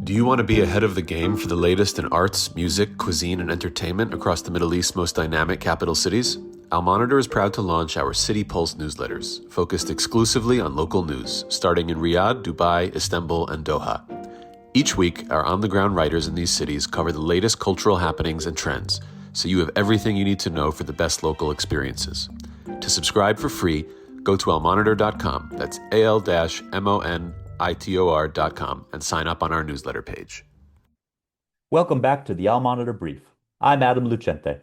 Do you want to be ahead of the game for the latest in arts, music, cuisine, and entertainment across the Middle East's most dynamic capital cities? Al Monitor is proud to launch our City Pulse newsletters, focused exclusively on local news, starting in Riyadh, Dubai, Istanbul, and Doha. Each week, our on-the-ground writers in these cities cover the latest cultural happenings and trends, so you have everything you need to know for the best local experiences. To subscribe for free, go to almonitor.com, that's al-monitor.com, and sign up on our newsletter page. Welcome back to the Al Monitor Brief. I'm Adam Lucente.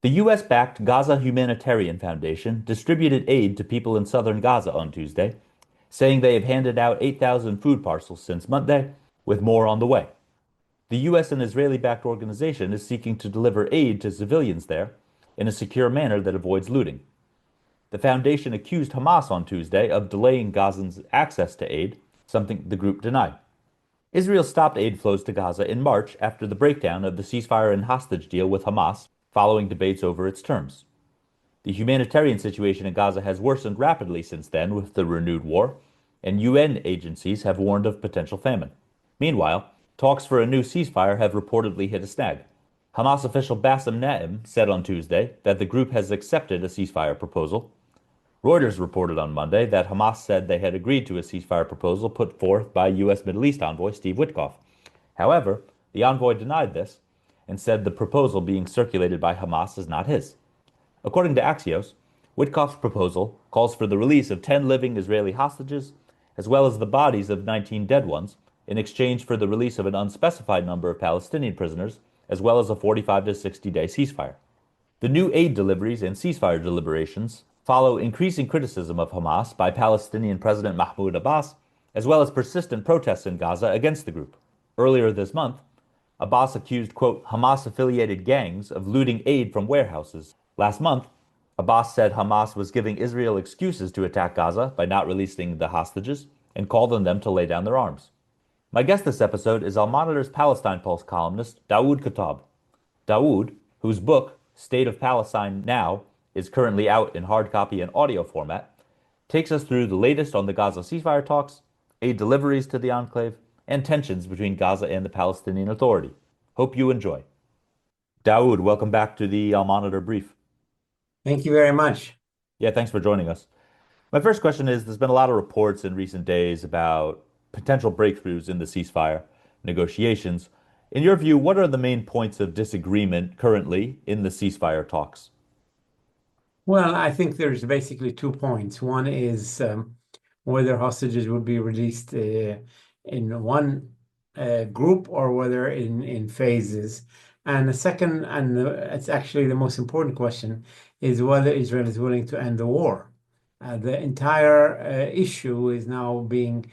The U.S.-backed Gaza Humanitarian Foundation distributed aid to people in southern Gaza on Tuesday, saying they have handed out 8,000 food parcels since Monday, with more on the way. The U.S. and Israeli-backed organization is seeking to deliver aid to civilians there in a secure manner that avoids looting. The foundation accused Hamas on Tuesday of delaying Gazans' access to aid, something the group denied. Israel stopped aid flows to Gaza in March after the breakdown of the ceasefire and hostage deal with Hamas, following debates over its terms. The humanitarian situation in Gaza has worsened rapidly since then with the renewed war, and UN agencies have warned of potential famine. Meanwhile, talks for a new ceasefire have reportedly hit a snag. Hamas official Bassem Naim said on Tuesday that the group has accepted a ceasefire proposal. Reuters reported on Monday that Hamas said they had agreed to a ceasefire proposal put forth by U.S. Middle East envoy Steve Witkoff. However, the envoy denied this and said the proposal being circulated by Hamas is not his. According to Axios, Witkoff's proposal calls for the release of 10 living Israeli hostages, as well as the bodies of 19 dead ones, in exchange for the release of an unspecified number of Palestinian prisoners, as well as a 45 to 60-day ceasefire. The new aid deliveries and ceasefire deliberations follow increasing criticism of Hamas by Palestinian President Mahmoud Abbas, as well as persistent protests in Gaza against the group. Earlier this month, Abbas accused, quote, Hamas-affiliated gangs of looting aid from warehouses. Last month, Abbas said Hamas was giving Israel excuses to attack Gaza by not releasing the hostages and called on them to lay down their arms. My guest this episode is Al Monitor's Palestine Pulse columnist, Daoud Kuttab. Daoud, whose book, State of Palestine Now, is currently out in hard copy and audio format, takes us through the latest on the Gaza ceasefire talks, aid deliveries to the enclave, and tensions between Gaza and the Palestinian Authority. Hope you enjoy. Daoud, welcome back to the Al Monitor Brief. Thank you very much. Yeah, thanks for joining us. My first question is, there's been a lot of reports in recent days about potential breakthroughs in the ceasefire negotiations. In your view, what are the main points of disagreement currently in the ceasefire talks? Well, I think there's basically 2 points. One is whether hostages will be released in one group or whether in phases. And the second, and it's actually the most important question, is whether Israel is willing to end the war. The entire issue is now being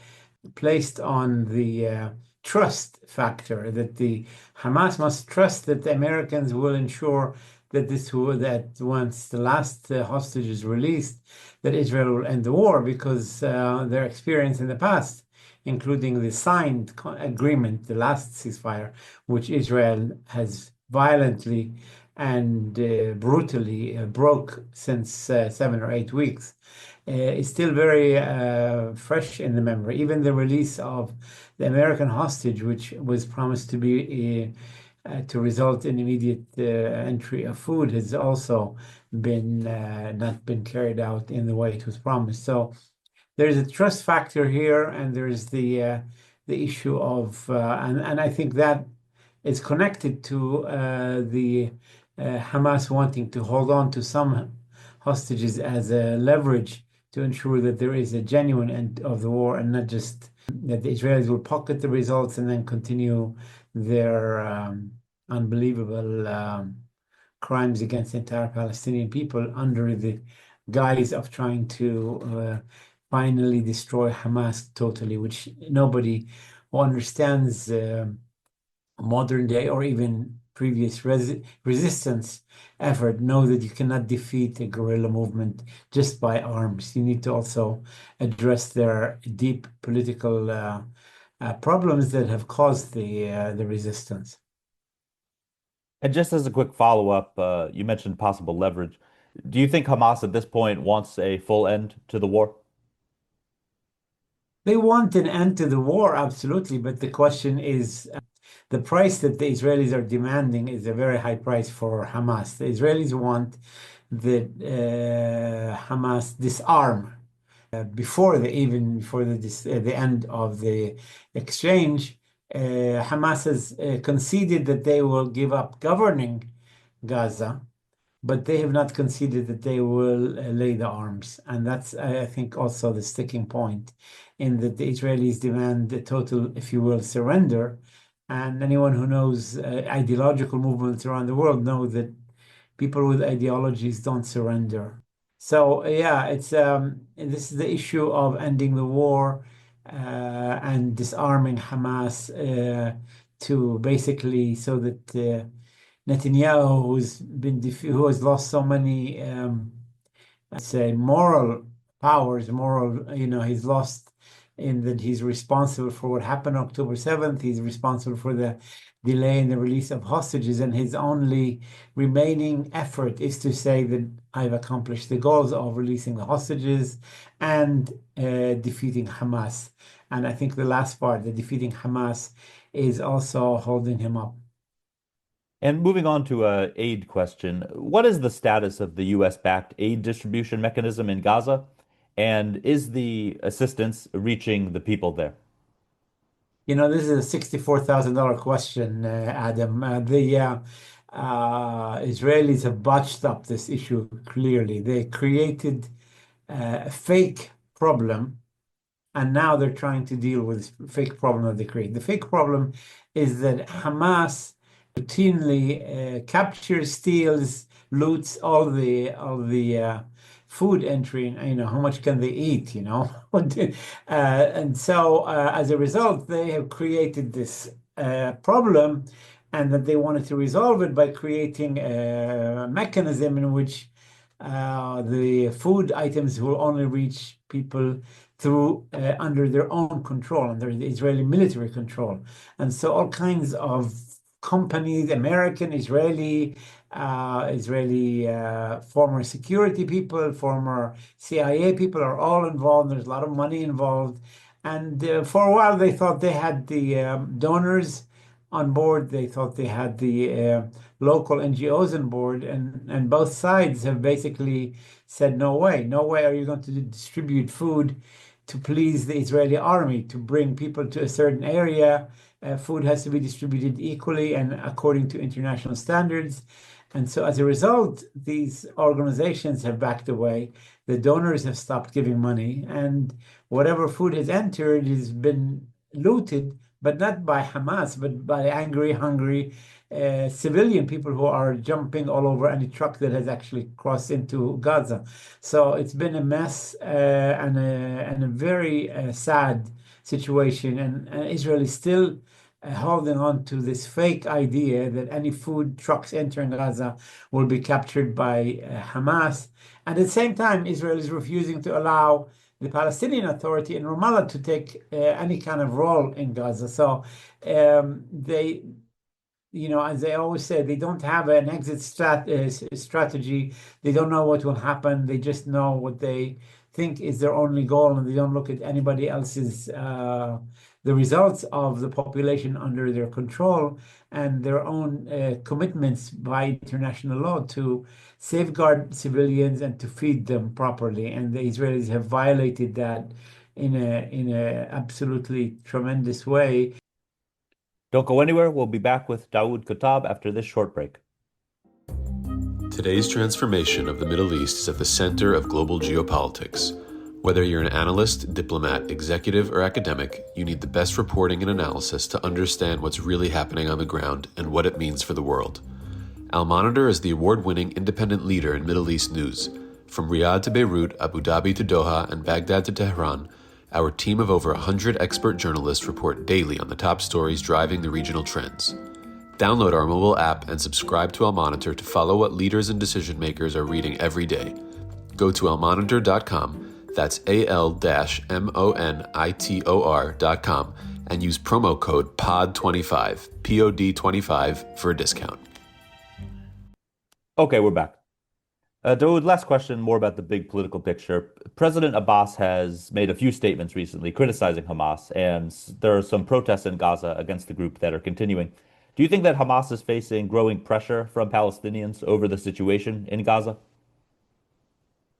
placed on the trust factor, that the Hamas must trust that the Americans will ensure that once the last hostage is released, that Israel will end the war, because their experience in the past, including the signed agreement, the last ceasefire, which Israel has violently and brutally broke since 7 or 8 weeks, is still very fresh in the memory. Even the release of the American hostage, which was promised to be to result in immediate entry of food, has also been not been carried out in the way it was promised. So there's a trust factor here, and there's the issue of and I think that is connected to the Hamas wanting to hold on to some hostages as a leverage to ensure that there is a genuine end of the war, and not just that the Israelis will pocket the results and then continue their unbelievable crimes against the entire Palestinian people under the guise of trying to finally destroy Hamas totally, which nobody who understands modern day or even previous resistance effort know that you cannot defeat a guerrilla movement just by arms. You need to also address their deep political problems that have caused the resistance. And just as a quick follow-up, you mentioned possible leverage. Do you think Hamas at this point wants a full end to the war? They want an end to the war, absolutely, but the question is the price that the Israelis are demanding is a very high price for Hamas. The Israelis want that Hamas disarm before the end of the exchange. Hamas has conceded that they will give up governing Gaza, but they have not conceded that they will lay the arms. And that's, I think, also the sticking point in that the Israelis demand a total, if you will, surrender. And anyone who knows ideological movements around the world know that people with ideologies don't surrender. So yeah, it's this is the issue of ending the war and disarming Hamas to basically so that Netanyahu, who has lost so many, let's say, moral powers, he's lost in that he's responsible for what happened on October 7th. He's responsible for the delay in the release of hostages, and his only remaining effort is to say that I've accomplished the goals of releasing the hostages and defeating Hamas. And I think the last part, the defeating Hamas, is also holding him up. And moving on to a aid question, what is the status of the U.S.-backed aid distribution mechanism in Gaza? And is the assistance reaching the people there? This is a $64,000 question, Adam. The Israelis have botched up this issue clearly. They created a fake problem, and now they're trying to deal with the fake problem that they create. The fake problem is that Hamas routinely captures, steals, loots all the food entry. How much can they eat? And so as a result, they have created this problem, and that they wanted to resolve it by creating a mechanism in which the food items will only reach people through under their own control, under the Israeli military control. And so all kinds of companies, American, Israeli, former security people, former CIA people are all involved. There's a lot of money involved. And for a while, they thought they had the donors on board. They thought they had the local NGOs on board. And both sides have basically said, no way are you going to distribute food to please the Israeli army, to bring people to a certain area. Food has to be distributed equally and according to international standards. And so as a result, these organizations have backed away. The donors have stopped giving money, and whatever food has entered has been looted, but not by Hamas, but by angry, hungry civilian people who are jumping all over any truck that has actually crossed into Gaza. So it's been a mess and a very sad situation. And Israel is still holding on to this fake idea that any food trucks entering Gaza will be captured by Hamas. And at the same time, Israel is refusing to allow the Palestinian Authority in Ramallah to take any kind of role in Gaza. So they, as they always say, they don't have an exit strategy. They don't know what will happen. They just know what they think is their only goal, and they don't look at anybody else's the results of the population under their control and their own commitments by international law to safeguard civilians and to feed them properly. And the Israelis have violated that in a absolutely tremendous way. Don't go anywhere. We'll be back with Daoud Kuttab after this short break. Today's transformation of the Middle East is at the center of global geopolitics. Whether you're an analyst, diplomat, executive, or academic, you need the best reporting and analysis to understand what's really happening on the ground and what it means for the world. Al-Monitor is the award-winning independent leader in Middle East news. From Riyadh to Beirut, Abu Dhabi to Doha, and Baghdad to Tehran, our team of over 100 expert journalists report daily on the top stories driving the regional trends. Download our mobile app and subscribe to Al-Monitor to follow what leaders and decision makers are reading every day. Go to almonitor.com, that's AL-MONITOR.com, and use promo code POD25, POD25 for a discount. Okay, we're back. Daoud, last question, more about the big political picture. President Abbas has made a few statements recently criticizing Hamas, and there are some protests in Gaza against the group that are continuing. Do you think that Hamas is facing growing pressure from Palestinians over the situation in Gaza?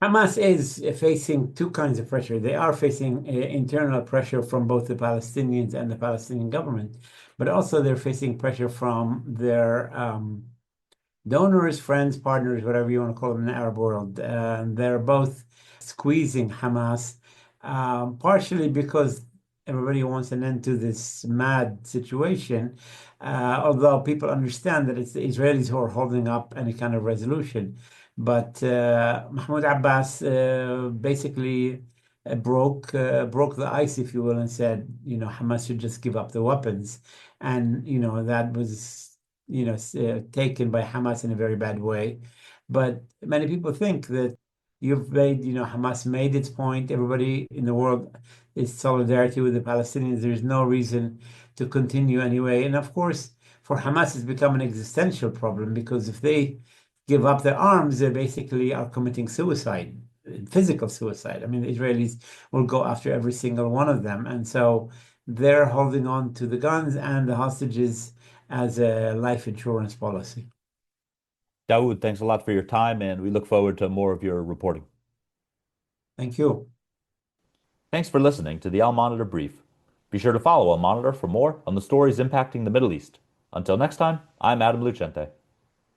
Hamas is facing two kinds of pressure. They are facing internal pressure from both the Palestinians and the Palestinian government, but also they're facing pressure from their donors, friends, partners, whatever you want to call them in the Arab world. They're both squeezing Hamas, partially because everybody wants an end to this mad situation, although people understand that it's the Israelis who are holding up any kind of resolution. But Mahmoud Abbas basically broke the ice, if you will, and said, Hamas should just give up the weapons, and that was taken by Hamas in a very bad way. But many people think that Hamas made its point. Everybody in the world is solidarity with the Palestinians. There's no reason to continue anyway. And of course, for Hamas, it's become an existential problem because if they give up their arms, they basically are committing suicide, physical suicide. I mean, the Israelis will go after every single one of them. And so they're holding on to the guns and the hostages as a life insurance policy. Daoud, thanks a lot for your time, and we look forward to more of your reporting. Thank you. Thanks for listening to the Al Monitor Brief. Be sure to follow Al Monitor for more on the stories impacting the Middle East. Until next time, I'm Adam Lucente.